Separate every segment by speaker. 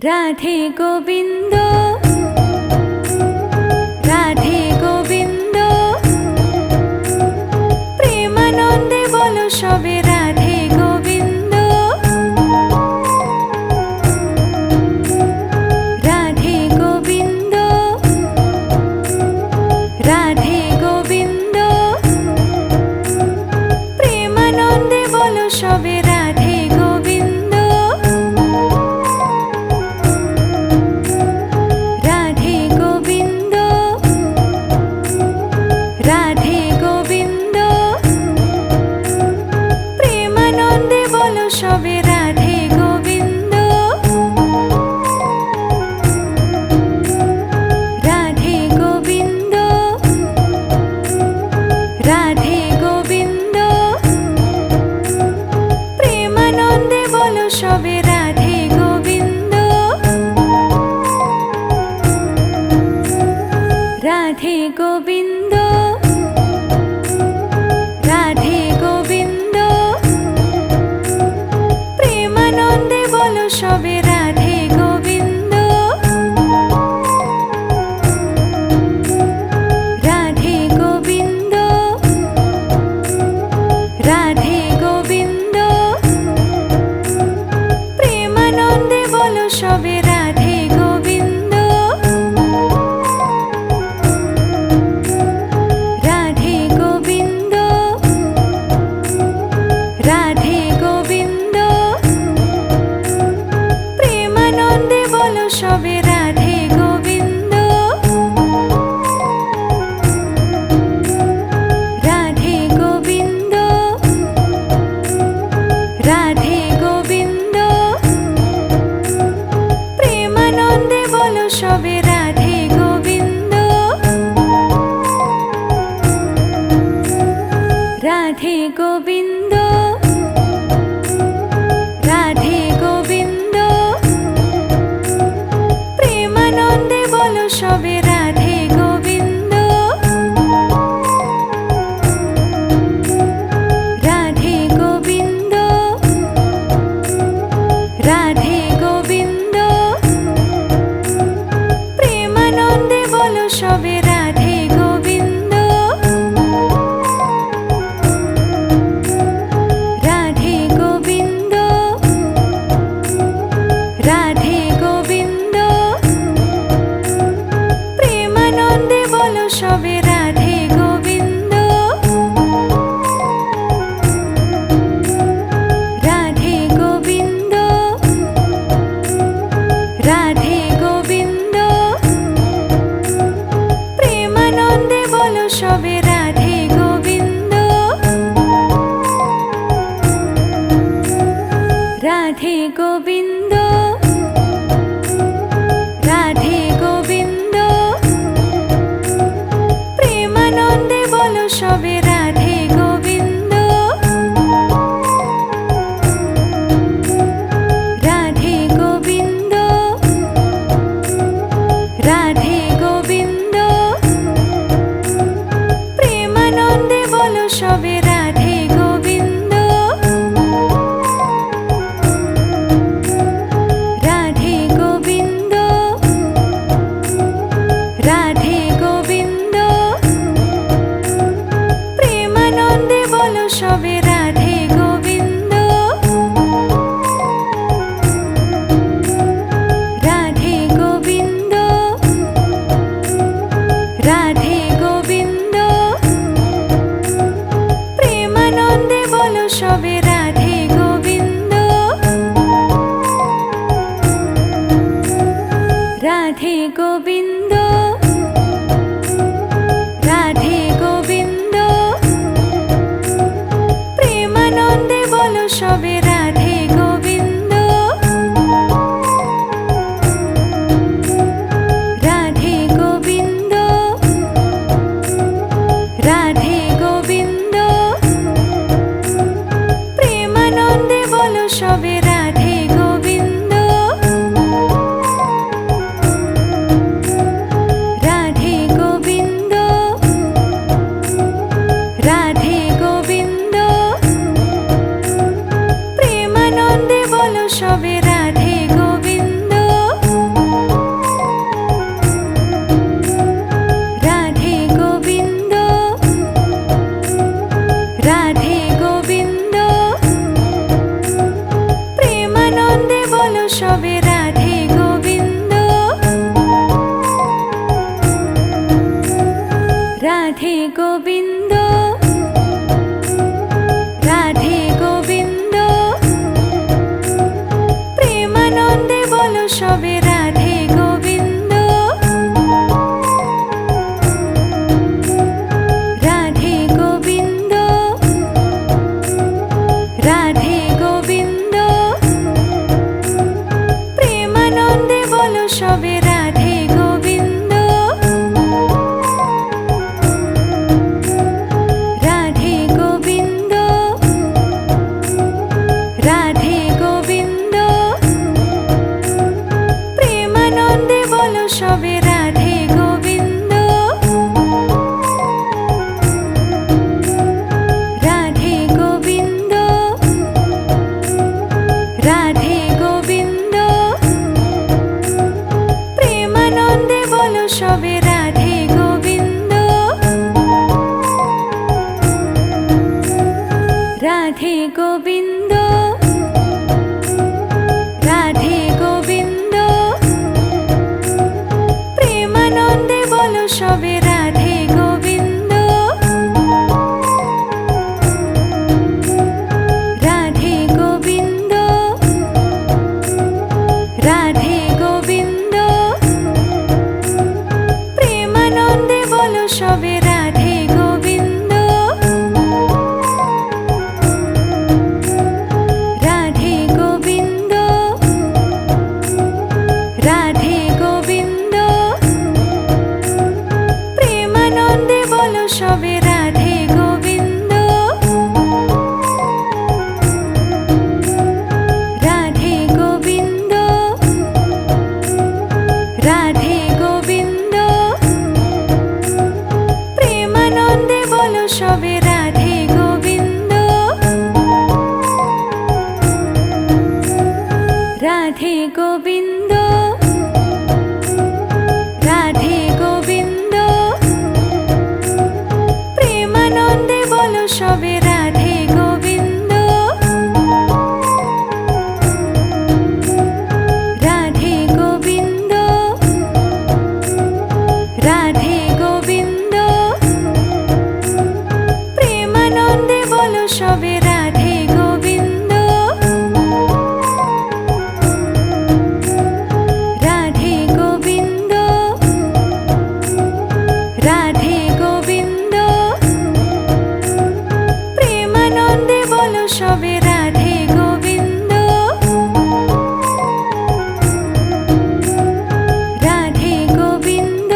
Speaker 1: রাধে গোবিন্দ রাধে গোবিন্দ প্রেমানন্দে বলো সবে রাধে গোবিন্দ রাধে গোবিন্দ রাধে গোবিন্দ প্রেমানন্দে বলো সবে রাধে গোবিন্দ রাধে গোবিন্দ রাধে গোবিন্দ প্রেমানন্দে বলো সবে রাধে গোবিন্দ রাধে গোবিন্দ রাধে গোবিন্দ প্রেমানন্দে বলো সবে রাধে গোবিন্দ রাধে গোবিন্দ রাধে গোবিন্দ প্রেমানন্দে বলো সবে রাধে গোবিন্দ রাধে গোবিন্দ রাধে গোবিন্দ প্রেমানন্দে বলো সবে রাধে গোবিন্দ রাধে গোবিন্দ রাধে গোবিন্দ প্রেমানন্দে বলো সবে রাধে গোবিন্দ রাধে গোবিন্দ রাধে গোবিন্দ প্রেমানন্দে বলো সবে রাধে গোবিন্দ রাধে গোবিন্দ রাধে গোবিন্দ প্রেমানন্দে বলো সবে রাধে গোবিন্দ রাধে গোবিন্দ রাধে গোবিন্দ প্রেমানন্দে বলো সবে রাধে গোবিন্দ রাধে গোবিন্দ রাধে গোবিন্দ রাধে গোবিন্দ রাধে গোবিন্দ প্রেমানন্দে বলো সবে রাধে গোবিন্দ রাধে গোবিন্দ রাধে গোবিন্দ প্রেমানন্দে বলো সবে রাধে গোবিন্দ রাধে গোবিন্দ রাধে গোবিন্দ প্রেমানন্দে বলো সবে রাধে গোবিন্দ রাধে গোবিন্দ রাধে গোবিন্দ প্রেমানন্দে বলো সবে রাধে গোবিন্দ রাধে গোবিন্দ রাধে গোবিন্দ প্রেমানন্দে বলো সবে রাধে গোবিন্দ রাধে গোবিন্দ রাধে গোবিন্দ প্রেমানন্দে বলো সবে রাধে গোবিন্দ রাধে গোবিন্দ রাধে গোবিন্দ প্রেমানন্দে বলো সবে রাধে গোবিন্দ রাধে গোবিন্দ রাধে গোবিন্দ প্রেমানন্দে বলো সবে রাধে গোবিন্দ রাধে গোবিন্দ রাধে গোবিন্দ প্রেমানন্দে বলো সবে রাধে গোবিন্দ রাধে গোবিন্দ রাধে গোবিন্দ প্রেমানন্দে বলো সবে রাধে গোবিন্দ রাধে গোবিন্দ রাধে গোবিন্দ প্রেমানন্দে বলো সবে রাধে গোবিন্দ রাধে গোবিন্দ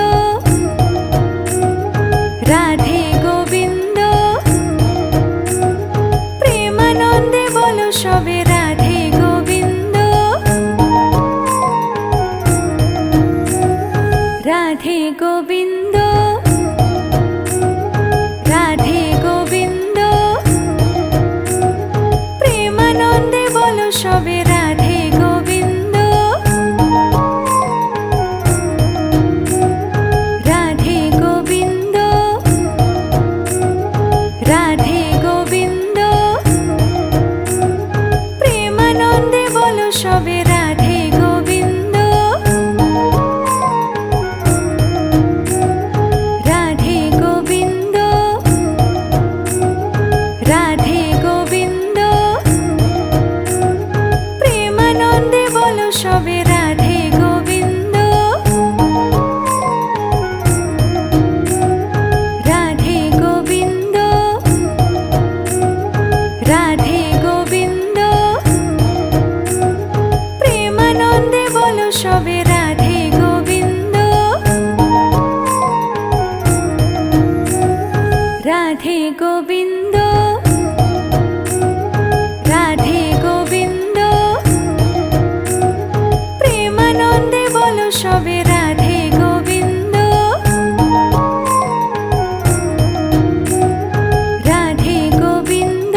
Speaker 1: রাধে গোবিন্দ প্রেমানন্দে বলো সবে রাধে গোবিন্দ রাধে গোবিন্দ রাধে গোবিন্দ প্রেমানন্দে বলো সবে রাধে গোবিন্দ রাধে গোবিন্দ রাধে গোবিন্দ প্রেমানন্দে বলো সবে রাধে গোবিন্দ রাধে গোবিন্দ রাধে গোবিন্দ প্রেমানন্দে বলো সবে রাধে গোবিন্দ রাধে গোবিন্দ রাধে গোবিন্দ প্রেমানন্দে বলো সবে রাধে গোবিন্দ রাধে গোবিন্দ রাধে গোবিন্দ প্রেমানন্দে বলো সবে রাধে গোবিন্দ রাধে গোবিন্দ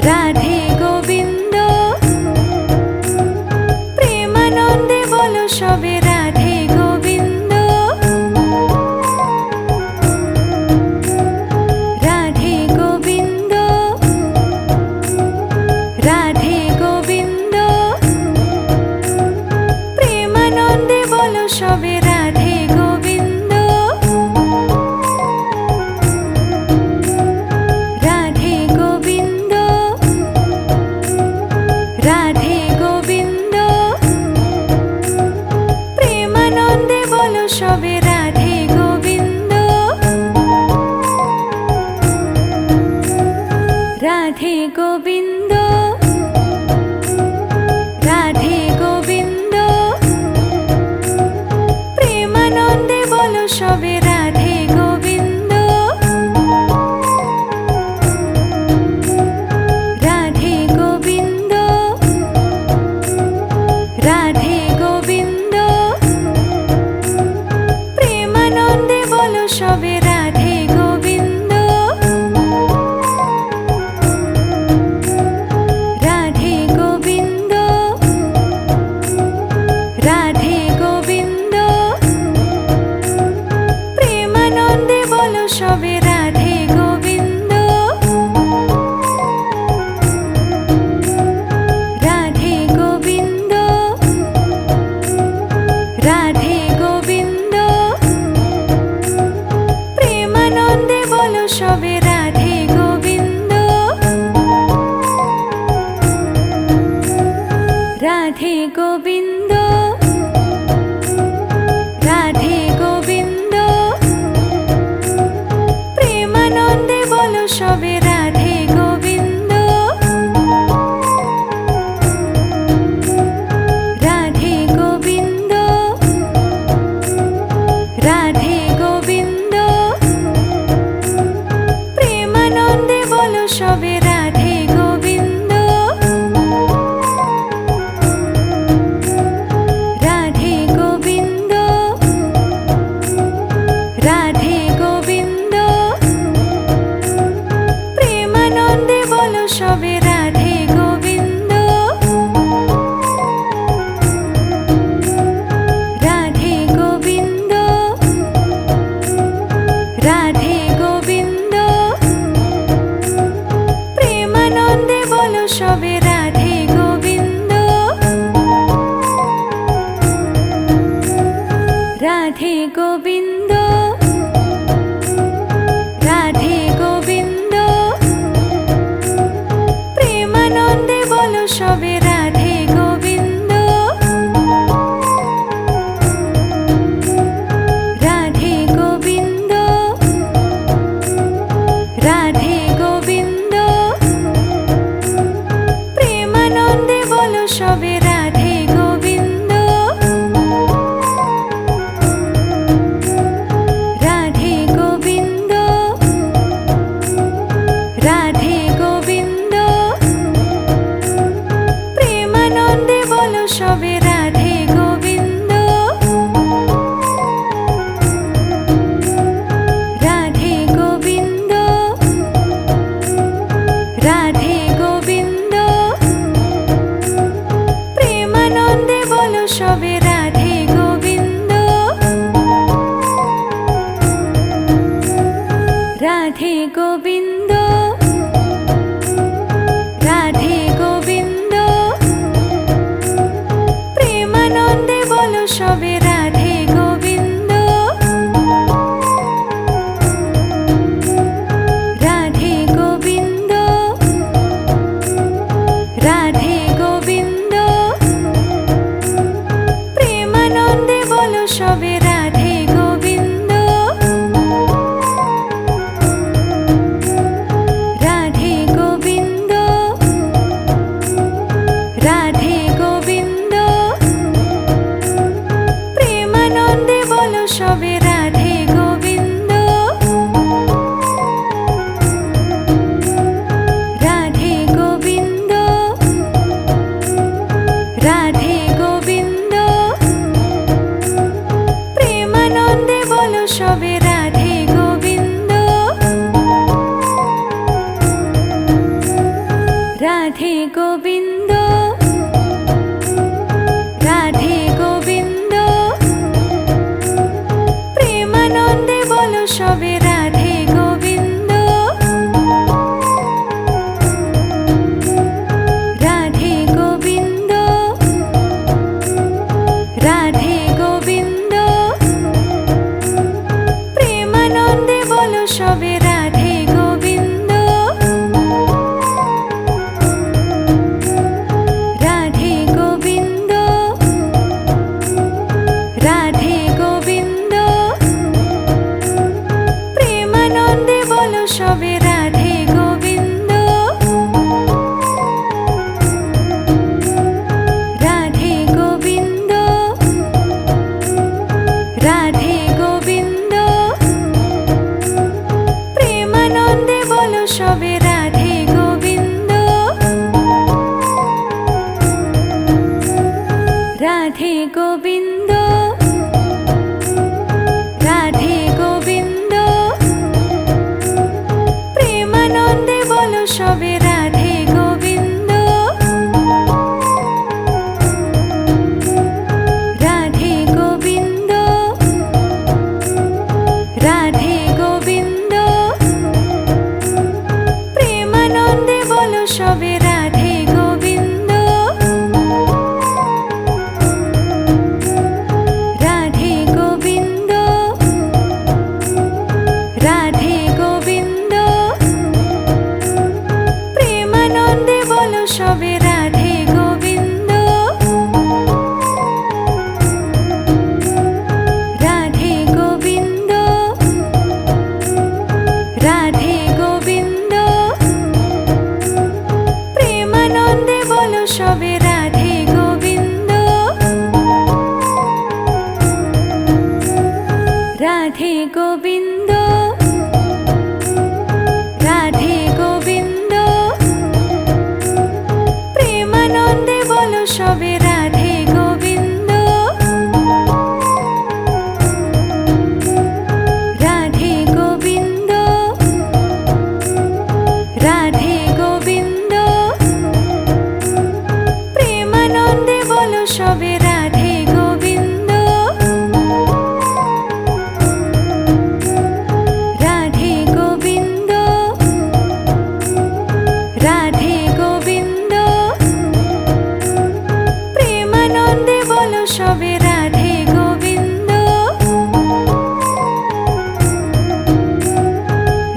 Speaker 1: রাধে গোবিন্দ প্রেমানন্দে বলো সবে রাধে গোবিন্দ রাধে গোবিন্দ রাধে গোবিন্দ প্রেমানন্দে বলো সবে রাধে গোবিন্দ সবে রাধে গোবিন্দ। রাধে গোবিন্দ, রাধে গোবিন্দ, প্রেমানন্দে বলো সবে রাধে গোবিন্দ। রাধে গোবিন্দ, রাধে গোবিন্দ, প্রেমানন্দে বলো সবে রাধে গোবিন্দ। রাধে গোবিন্দ, রাধে গোবিন্দ, প্রেমানন্দে বলো সবে রাধে গোবিন্দ। রাধে গোবিন্দ, রাধে গোবিন্দ, প্রেমানন্দে বলো সবে রাধে গোবিন্দ। রাধে গোবিন্দ, রাধে গোবিন্দ, প্রেমানন্দে বলো সবে রাধে গোবিন্দ। রাধে গোবিন্দ, রাধে গোবিন্দ, প্রেমানন্দে বলো সবে রাধে গোবিন্দ। রাধে গোবিন্দ, রাধে গোবিন্দ, প্রেমানন্দে বলো সবে রাধে গোবিন্দ। রাধে গোবিন্দ, রাধে গোবিন্দ, প্রেমানন্দে বলো সবে রাধে গোবিন্দ। রাধে গোবিন্দ, রাধে গোবিন্দ, প্রেমানন্দে বলো সবে রাধে গোবিন্দ। রাধে গোবিন্দ, রাধে গোবিন্দ, প্রেমানন্দে বলো সবে রাধে গোবিন্দ। রাধে গোবিন্দ, রাধে গোবিন্দ, প্রেমানন্দে বলো সবে রাধে গোবিন্দ। রাধে গোবিন্দ, রাধে গোবিন্দ, প্রেমানন্দে বলো সবে রাধে গোবিন্দ। রাধে গোবিন্দ, রাধে গোবিন্দ, প্রেমানন্দে বলো সবে রাধে গোবিন্দ। রাধে গোবিন্দ, রাধে গোবিন্দ, প্রেমানন্দে বলো সবে রাধে গোবিন্দ। রাধে গোবিন্দ, রাধে গোবিন্দ, প্রেমানন্দে বলো সবে রাধে গোবিন্দ। রাধে গোবিন্দ, রাধে গোবিন্দ, রাধে গোবিন্দ রাধে গোবিন্দ প্রেমানন্দে বলো সবে রাধে গোবিন্দ রাধে গোবিন্দ রাধে গোবিন্দ প্রেমানন্দে বলো সবে রাধে গোবিন্দ রাধে গোবিন্দ রাধে গোবিন্দ প্রেমানন্দে বলো সবে রাধে গোবিন্দ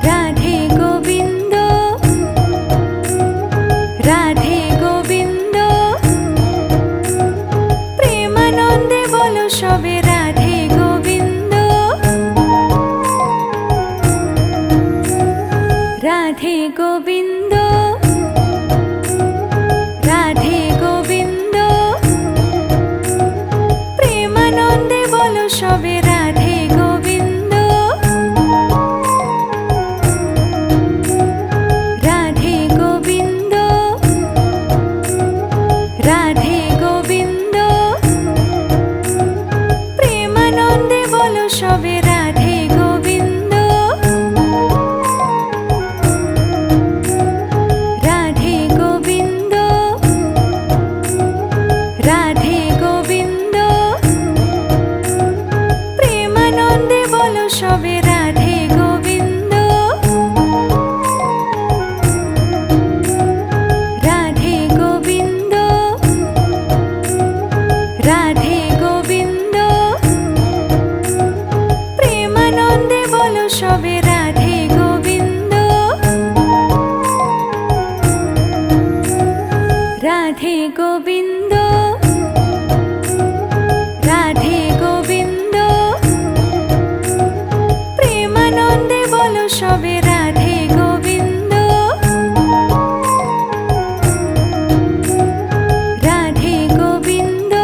Speaker 1: রাধে গোবিন্দ রাধে গোবিন্দ প্রেমানন্দে বলো সবে রাধে গোবিন্দ রাধে গোবিন্দ রাধে গোবিন্দ প্রেমানন্দে বলো সবে রাধে গোবিন্দ রাধে গোবিন্দ রাধে গোবিন্দ প্রেমানন্দে বলো সবে রাধে গোবিন্দ রাধে গোবিন্দ রাধে গোবিন্দ প্রেমানন্দে বলো সবে রাধে গোবিন্দ রাধে গোবিন্দ রাধে গোবিন্দ প্রেমানন্দে বলো সবে রাধে গোবিন্দ রাধে গোবিন্দ রাধে গোবিন্দ প্রেমানন্দে বলো সবে রাধে গোবিন্দ রাধে গোবিন্দ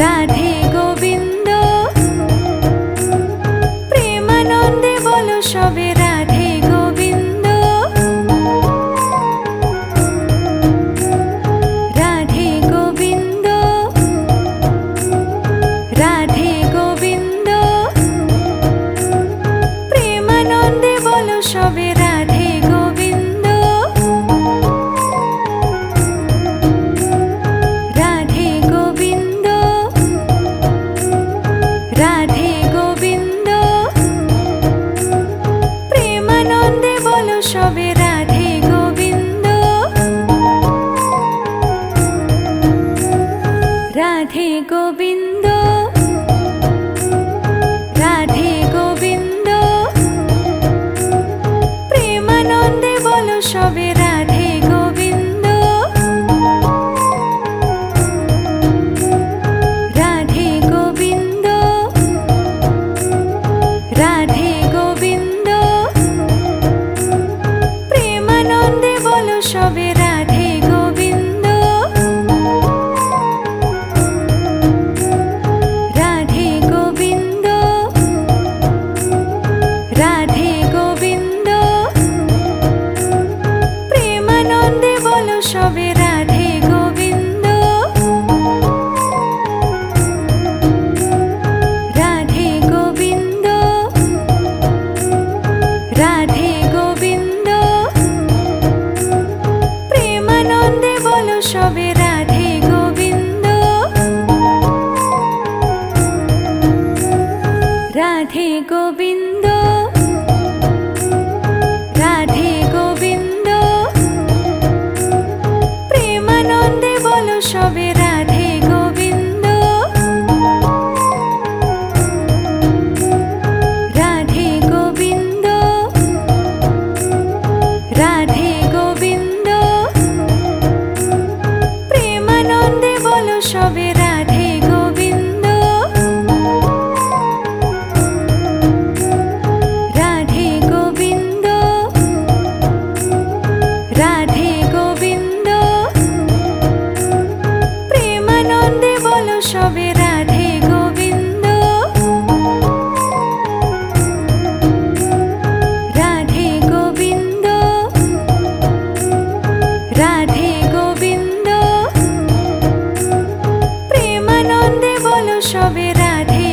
Speaker 1: রাধে গোবিন্দ প্রেমানন্দে বলো সবে রাধে গোবিন্দ রাধে গোবিন্দ রাধে গোবিন্দ প্রেমানন্দে বলো সবে রাধে গোবিন্দ রাধে গোবিন্দ রাধে গোবিন্দ প্রেমানন্দে বলো সবে রাধে গোবিন্দ রাধে গোবিন্দ রাধে গোবিন্দ প্রেমানন্দে বলো সবে রাধে গোবিন্দ রাধে গোবিন্দ রাধে গোবিন্দ প্রেমানন্দে বলো সবে রাধে গোবিন্দ রাধে গোবিন্দ রাধে গোবিন্দ প্রেমানন্দে বলো সবে রাধে গোবিন্দ রাধে গোবিন্দ রাধে গোবিন্দ প্রেমানন্দে বলো সবে রাধে গোবিন্দ রাধে গোবিন্দ রাধে গোবিন্দ প্রেমানন্দে বলো সবে রাধে গোবিন্দ রাধে গোবিন্দ রাধে গোবিন্দ প্রেমানন্দে বলো সবে রাধে গোবিন্দ সবে রাধে